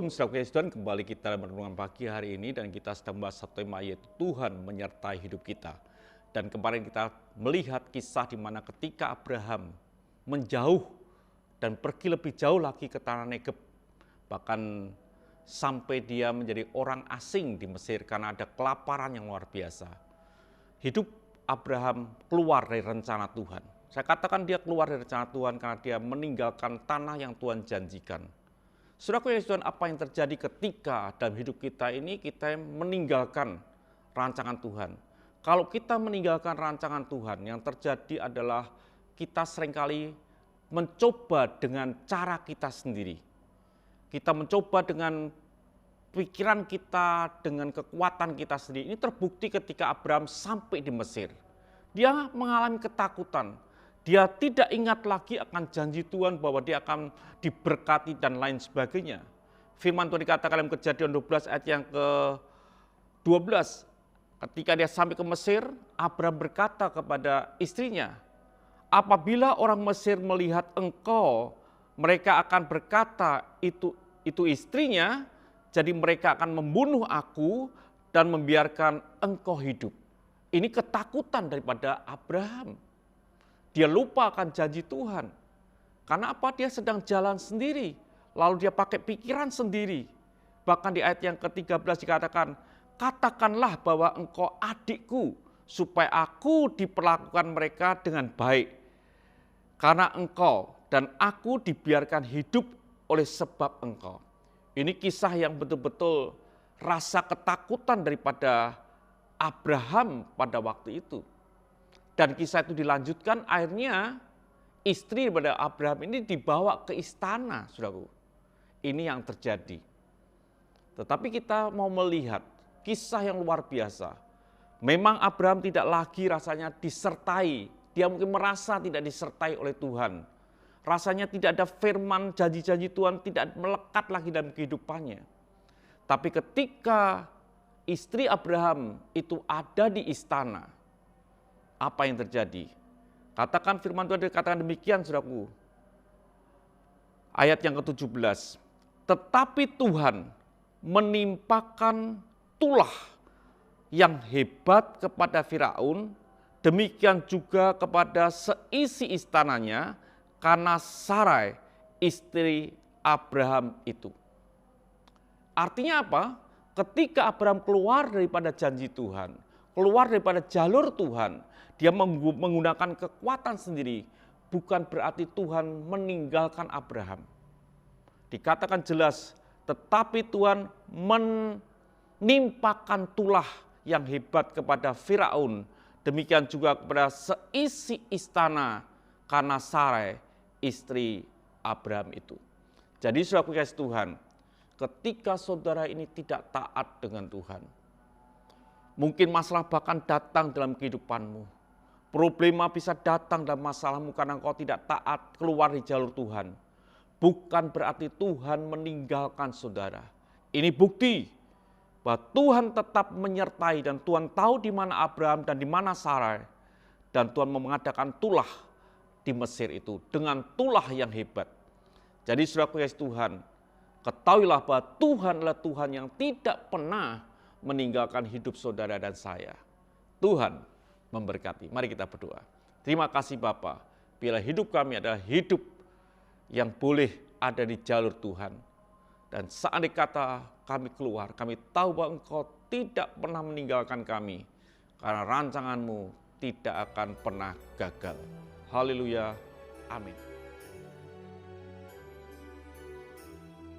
Shalom, saudara Yesus Tuhan, kembali kita dalam renungan pagi hari ini dan kita sedang membahas satu tema yaitu Tuhan menyertai hidup kita. Dan kemarin kita melihat kisah di mana ketika Abraham menjauh dan pergi lebih jauh lagi ke tanah Negeb, bahkan sampai dia menjadi orang asing di Mesir karena ada kelaparan yang luar biasa. Hidup Abraham keluar dari rencana Tuhan. Saya katakan dia keluar dari rencana Tuhan karena dia meninggalkan tanah yang Tuhan janjikan. Saudaraku Yesus Tuhan, apa yang terjadi ketika dalam hidup kita ini kita meninggalkan rancangan Tuhan? Kalau kita meninggalkan rancangan Tuhan, yang terjadi adalah kita seringkali mencoba dengan cara kita sendiri. Kita mencoba dengan pikiran kita, dengan kekuatan kita sendiri. Ini terbukti ketika Abraham sampai di Mesir. Dia mengalami ketakutan. Dia tidak ingat lagi akan janji Tuhan bahwa dia akan diberkati dan lain sebagainya. Firman Tuhan dikatakan dalam Kejadian 12 ayat yang ke-12. Ketika dia sampai ke Mesir, Abraham berkata kepada istrinya, apabila orang Mesir melihat engkau, mereka akan berkata itu istrinya, jadi mereka akan membunuh aku dan membiarkan engkau hidup. Ini ketakutan daripada Abraham. Dia lupa akan janji Tuhan. Karena apa? Dia sedang jalan sendiri. Lalu dia pakai pikiran sendiri. Bahkan di ayat yang ke-13 dikatakan, katakanlah bahwa engkau adikku, supaya aku diperlakukan mereka dengan baik. Karena engkau dan aku dibiarkan hidup oleh sebab engkau. Ini kisah yang betul-betul rasa ketakutan daripada Abraham pada waktu itu. Dan kisah itu dilanjutkan, akhirnya istri daripada Abraham ini dibawa ke istana, saudaraku. Ini yang terjadi. Tetapi kita mau melihat kisah yang luar biasa. Memang Abraham tidak lagi rasanya disertai. Dia mungkin merasa tidak disertai oleh Tuhan. Rasanya tidak ada firman janji-janji Tuhan tidak melekat lagi dalam kehidupannya. Tapi ketika istri Abraham itu ada di istana, apa yang terjadi? Katakan firman Tuhan dikatakan demikian, saudaraku. Ayat yang ke-17. Tetapi Tuhan menimpakan tulah yang hebat kepada Firaun, demikian juga kepada seisi istananya, karena Sarai, istri Abraham itu. Artinya apa? Ketika Abraham keluar daripada janji Tuhan, keluar daripada jalur Tuhan, dia menggunakan kekuatan sendiri, bukan berarti Tuhan meninggalkan Abraham. Dikatakan jelas, tetapi Tuhan menimpakan tulah yang hebat kepada Firaun, demikian juga kepada seisi istana, karena Sarai, istri Abraham itu. Jadi saudaraku kasih Tuhan, ketika saudara ini tidak taat dengan Tuhan, mungkin masalah bahkan datang dalam kehidupanmu. Problema bisa datang dalam masalahmu karena engkau tidak taat keluar di jalur Tuhan. Bukan berarti Tuhan meninggalkan saudara. Ini bukti bahwa Tuhan tetap menyertai dan Tuhan tahu di mana Abraham dan di mana Sarai. Dan Tuhan mengadakan tulah di Mesir itu dengan tulah yang hebat. Jadi saudaraku kasih Tuhan, ketahuilah bahwa Tuhan adalah Tuhan yang tidak pernah meninggalkan hidup saudara dan saya. Tuhan memberkati. Mari kita berdoa. Terima kasih Bapa, bila hidup kami adalah hidup yang boleh ada di jalur Tuhan. Dan saat kata kami keluar, kami tahu bahwa Engkau tidak pernah meninggalkan kami. Karena rancangan-Mu tidak akan pernah gagal. Haleluya. Amin.